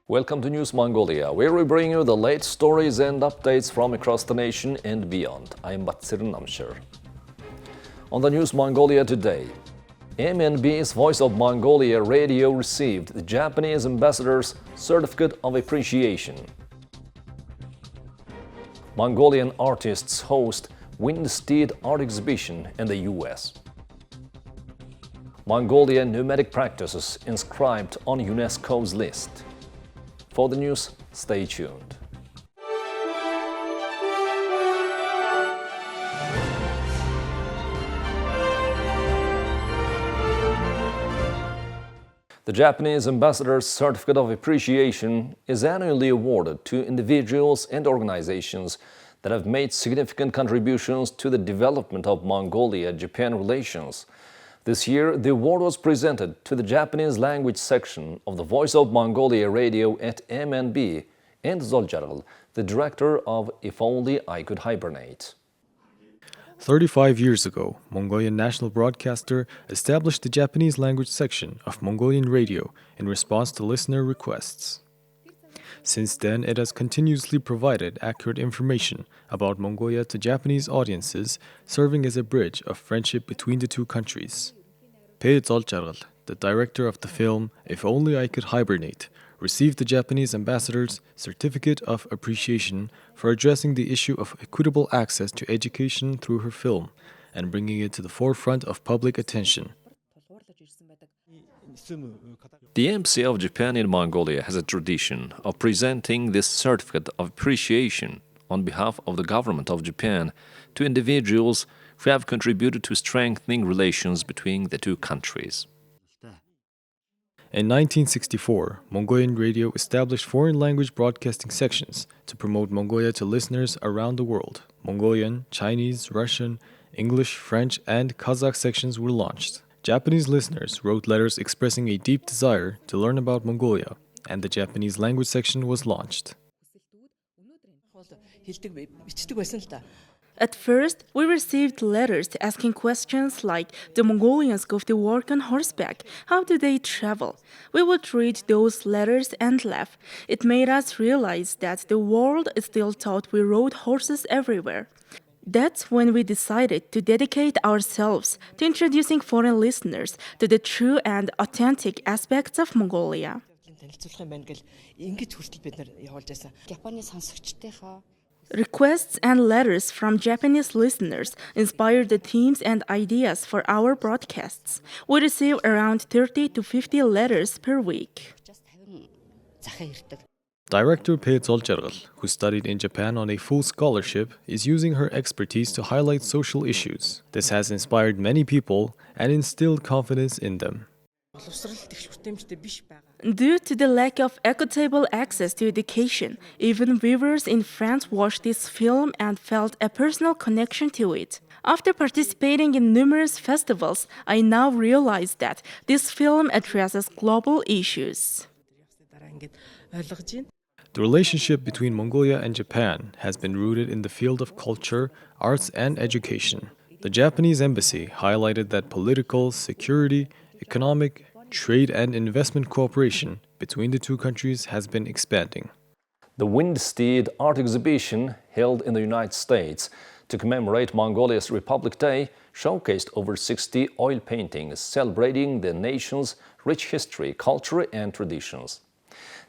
Welcome to News Mongolia, where we bring you the latest stories and updates from across the nation and beyond. I'm Batsir Namshir. On the News Mongolia today, MNB's Voice of Mongolia radio received the Japanese ambassador's Certificate of Appreciation. Mongolian artists host Steed art exhibition in the US. Mongolian nomadic practices inscribed on UNESCO's list. For the news, stay tuned. The Japanese Ambassador's Certificate of Appreciation is annually awarded to individuals and organizations that have made significant contributions to the development of Mongolia-Japan relations. This year, the award was presented to the Japanese language section of the Voice of Mongolia radio at MNB and Zoljarl, the director of If Only I Could Hibernate. 35 years ago, Mongolian National Broadcaster established the Japanese language section of Mongolian radio in response to listener requests. Since then, it has continuously provided accurate information about Mongolia to Japanese audiences, serving as a bridge of friendship between the two countries. Pe Zoljarl, the director of the film If Only I Could Hibernate, received the Japanese ambassador's Certificate of Appreciation for addressing the issue of equitable access to education through her film and bringing it to the forefront of public attention. The Embassy of Japan in Mongolia has a tradition of presenting this Certificate of Appreciation on behalf of the government of Japan to individuals who have contributed to strengthening relations between the two countries. In 1964, Mongolian radio established foreign language broadcasting sections to promote Mongolia to listeners around the world. Mongolian, Chinese, Russian, English, French, and Kazakh sections were launched. Japanese listeners wrote letters expressing a deep desire to learn about Mongolia, and the Japanese language section was launched. At first, we received letters asking questions like, do Mongolians go to work on horseback? How do they travel? We would read those letters and laugh. It made us realize that the world still thought we rode horses everywhere. That's when we decided to dedicate ourselves to introducing foreign listeners to the true and authentic aspects of Mongolia. Requests and letters from Japanese listeners inspired the themes and ideas for our broadcasts. We receive around 30 to 50 letters per week. Director Pe Zoljarl, who studied in Japan on a full scholarship, is using her expertise to highlight social issues. This has inspired many people and instilled confidence in them. Due to the lack of equitable access to education, even viewers in France watched this film and felt a personal connection to it. After participating in numerous festivals, I now realize that this film addresses global issues. The relationship between Mongolia and Japan has been rooted in the field of culture, arts, and education. The Japanese embassy highlighted that political, security, economic, trade and investment cooperation between the two countries has been expanding. The Steed art exhibition held in the United States to commemorate Mongolia's Republic Day showcased over 60 oil paintings celebrating the nation's rich history, culture and traditions.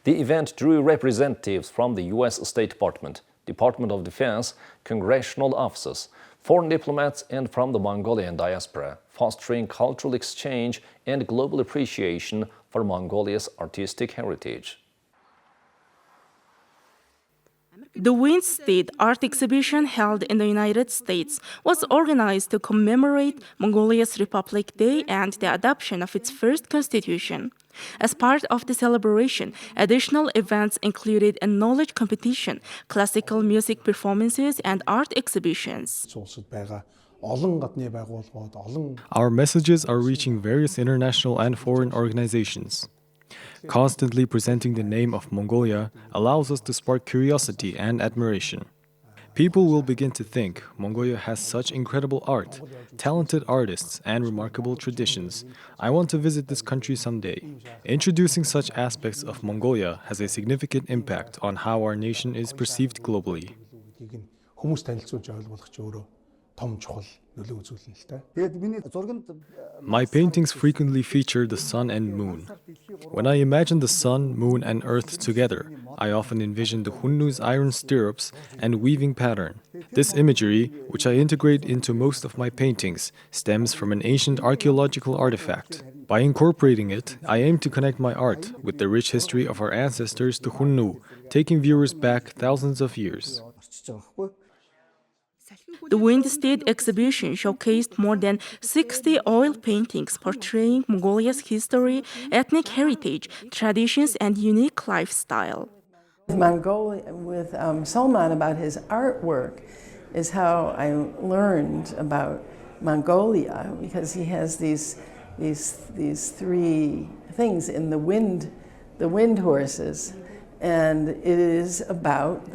The event drew representatives from the U.S. State Department, Department of Defense, congressional offices, foreign diplomats and from the Mongolian diaspora, fostering cultural exchange and global appreciation for Mongolia's artistic heritage. The Steed art exhibition held in the United States was organized to commemorate Mongolia's Republic Day and the adoption of its first constitution. As part of the celebration, additional events included a knowledge competition, classical music performances, and art exhibitions. Our messages are reaching various international and foreign organizations. Constantly presenting the name of Mongolia allows us to spark curiosity and admiration. Pe people will begin to think Mongolia has such incredible art, talented artists, and remarkable traditions. I want to visit this country someday. Introducing such aspects of Mongolia has a significant impact on how our nation is perceived globally. My paintings frequently feature the sun and moon. When I imagine the sun, moon, and earth together, I often envision the Hunnu's iron stirrups and weaving pattern. This imagery, which I integrate into most of my paintings, stems from an ancient archaeological artifact. By incorporating it, I aim to connect my art with the rich history of our ancestors, the Hunnu, taking viewers back thousands of years. The Wind Steed exhibition showcased more than 60 oil paintings portraying Mongolia's history, ethnic heritage, traditions, and unique lifestyle. Mongolia, with Salman about his artwork, is how I learned about Mongolia, because he has these three things in the wind horses, and it is about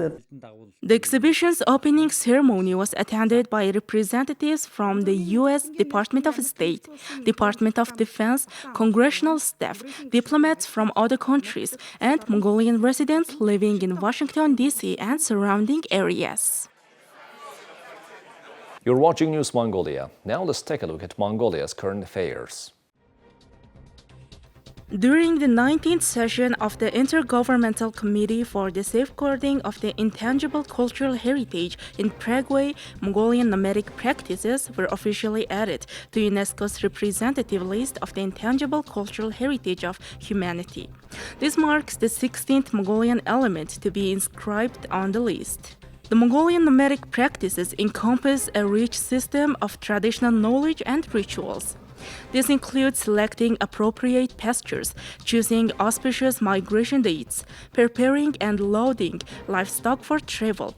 The exhibition's opening ceremony was attended by representatives from the U.S. Department of State, Department of Defense, congressional staff, diplomats from other countries, and Mongolian residents living in Washington, D.C. and surrounding areas. You're watching News Mongolia. Now let's take a look at Mongolia's current affairs. During the 19th session of the Intergovernmental Committee for the Safeguarding of the Intangible Cultural Heritage in Prague, Mongolian nomadic practices were officially added to UNESCO's representative list of the intangible cultural heritage of humanity. This marks the 16th Mongolian element to be inscribed on the list. The Mongolian nomadic practices encompass a rich system of traditional knowledge and rituals. This includes selecting appropriate pastures, choosing auspicious migration dates, preparing and loading livestock for travel,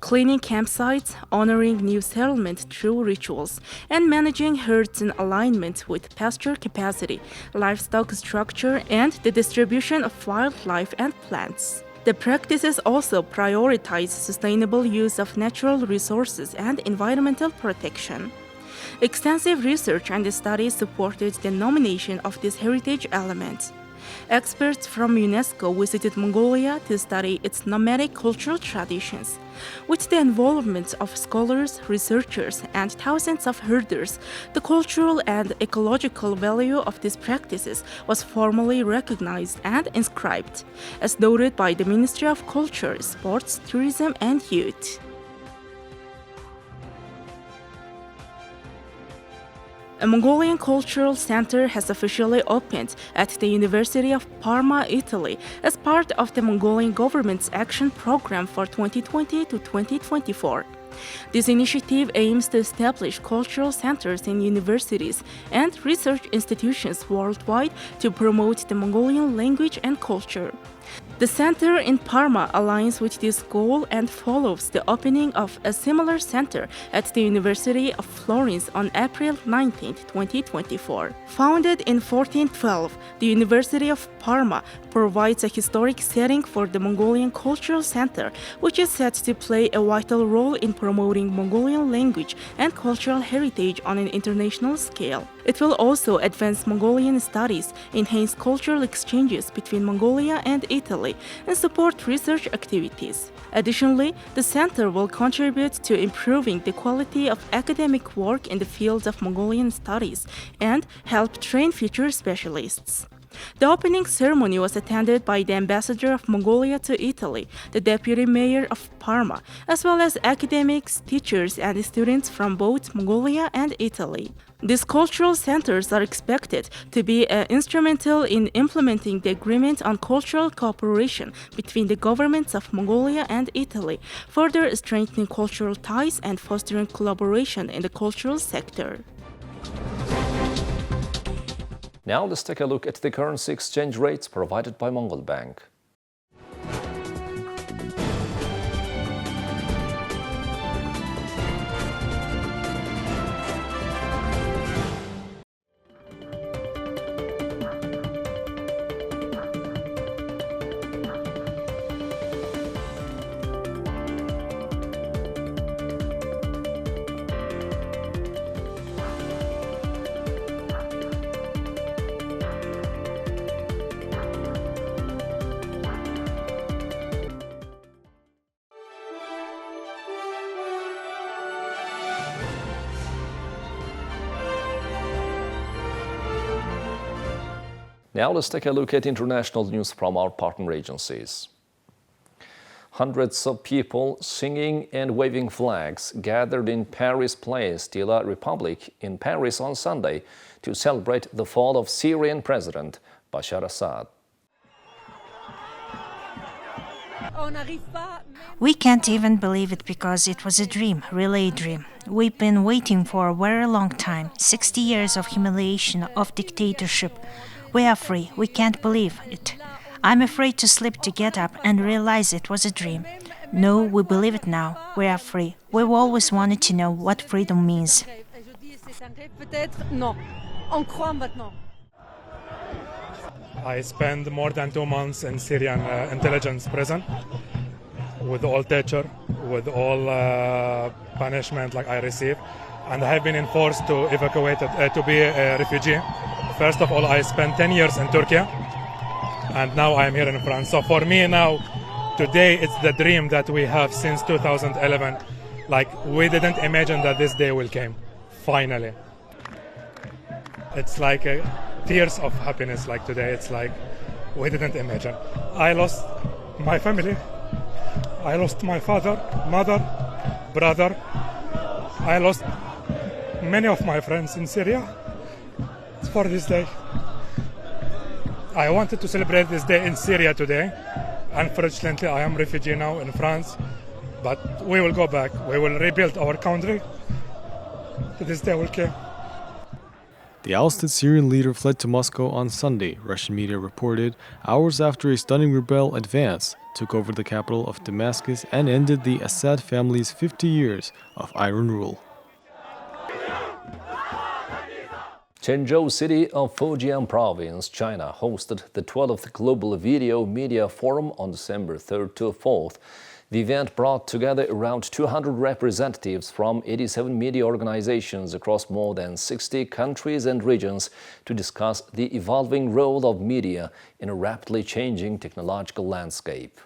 cleaning campsites, honoring new settlement through rituals, and managing herds in alignment with pasture capacity, livestock structure, and the distribution of wildlife and plants. The practices also prioritize sustainable use of natural resources and environmental protection. Extensive research and studies supported the nomination of this heritage element. Experts from UNESCO visited Mongolia to study its nomadic cultural traditions. With the involvement of scholars, researchers, and thousands of herders, the cultural and ecological value of these practices was formally recognized and inscribed, as noted by the Ministry of Culture, Sports, Tourism, and Youth. A Mongolian cultural center has officially opened at the University of Parma, Italy, as part of the Mongolian government's action program for 2020 to 2024. This initiative aims to establish cultural centers in universities and research institutions worldwide to promote the Mongolian language and culture. The center in Parma aligns with this goal and follows the opening of a similar center at the University of Florence on April 19, 2024. Founded in 1412, the University of Parma provides a historic setting for the Mongolian Cultural Center, which is set to play a vital role in promoting Mongolian language and cultural heritage on an international scale. It will also advance Mongolian studies, enhance cultural exchanges between Mongolia and Italy, and support research activities. Additionally, the center will contribute to improving the quality of academic work in the field of Mongolian studies and help train future specialists. The opening ceremony was attended by the ambassador of Mongolia to Italy, the deputy mayor of Parma, as well as academics, teachers, and students from both Mongolia and Italy. These cultural centers are expected to be instrumental in implementing the agreement on cultural cooperation between the governments of Mongolia and Italy, further strengthening cultural ties and fostering collaboration in the cultural sector. Now let's take a look at the currency exchange rates provided by Mongol Bank. Now let's take a look at international news from our partner agencies. Hundreds of people singing and waving flags gathered in Paris Place de la République in Paris on Sunday to celebrate the fall of Syrian President Bashar Assad. We can't even believe it because it was a dream, really a dream. We've been waiting for a very long time, 60 years of humiliation, of dictatorship. We are free, we can't believe it. I'm afraid to sleep to get up and realize it was a dream. No, we believe it now, we are free. We've always wanted to know what freedom means. I spent more than 2 months in Syrian intelligence prison with all torture, with all punishment like I received, and I have been enforced to evacuate to be a refugee. First of all, I spent 10 years in Turkey, and now I am here in France. So for me now, today it's the dream that we have since 2011. Like we didn't imagine that this day will come, finally. It's like tears of happiness like today. It's like we didn't imagine. I lost my family. I lost my father, mother, brother. I lost many of my friends in Syria for this day. I wanted to celebrate this day in Syria today. Unfortunately, I am a refugee now in France, but we will go back. We will rebuild our country. This day will come. The ousted Syrian leader fled to Moscow on Sunday, Russian media reported, hours after a stunning rebel advance took over the capital of Damascus and ended the Assad family's 50 years of iron rule. Zhengzhou city of Fujian province, China, hosted the 12th Global Video Media Forum on December 3rd to 4th. The event brought together around 200 representatives from 87 media organizations across more than 60 countries and regions to discuss the evolving role of media in a rapidly changing technological landscape.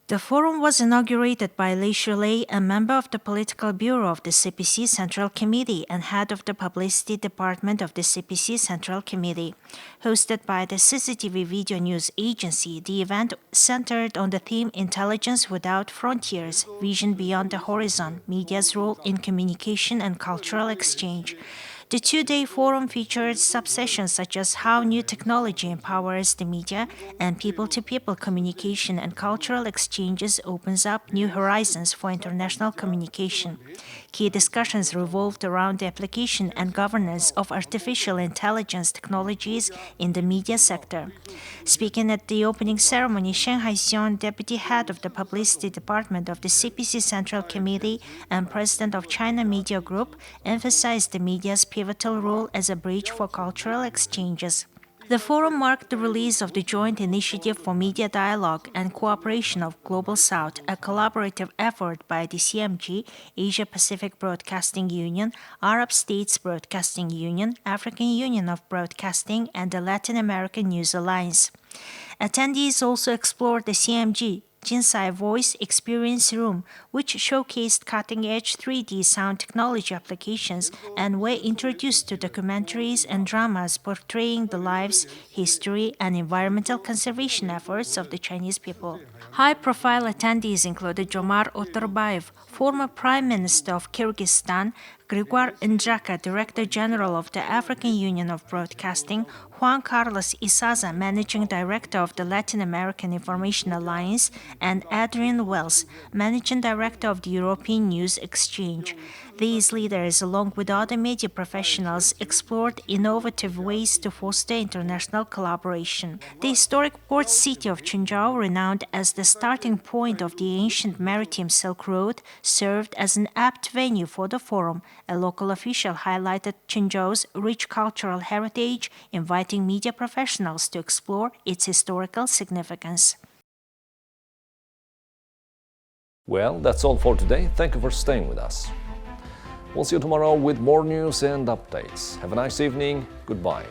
The forum was inaugurated by Li Shulei, a member of the Political Bureau of the CPC Central Committee and head of the Publicity Department of the CPC Central Committee. Hosted by the CCTV Video News Agency, the event centered on the theme Intelligence Without Frontiers, Vision Beyond the Horizon, Media's Role in Communication and Cultural Exchange. The two-day forum featured subsessions such as how new technology empowers the media and people-to-people communication and cultural exchanges opens up new horizons for international communication. Key discussions revolved around the application and governance of artificial intelligence technologies in the media sector. Speaking at the opening ceremony, Shen Haixiong, deputy head of the Publicity Department of the CPC Central Committee and president of China Media Group, emphasized the media's pivotal role as a bridge for cultural exchanges. The forum marked the release of the Joint Initiative for Media Dialogue and Cooperation of Global South, a collaborative effort by the CMG, Asia-Pacific Broadcasting Union, Arab States Broadcasting Union, African Union of Broadcasting, and the Latin American News Alliance. Attendees also explored the CMG Jinsai Voice Experience Room, which showcased cutting-edge 3D sound technology applications and were introduced to documentaries and dramas portraying the lives, history, and environmental conservation efforts of the Chinese people. High-profile attendees included Jomar Otorbayev, former Prime Minister of Kyrgyzstan, Grigor Ndraka, Director General of the African Union of Broadcasting, Juan Carlos Isaza, Managing Director of the Latin American Information Alliance, and Adrian Wells, Managing Director of the European News Exchange. These leaders, along with other media professionals, explored innovative ways to foster international collaboration. The historic port city of Qinzhou, renowned as the starting point of the ancient maritime Silk Road, served as an apt venue for the forum. A local official highlighted Qinzhou's rich cultural heritage, inviting media professionals to explore its historical significance. Well, that's all for today. Thank you for staying with us. We'll see you tomorrow with more news and updates. Have a nice evening. Goodbye.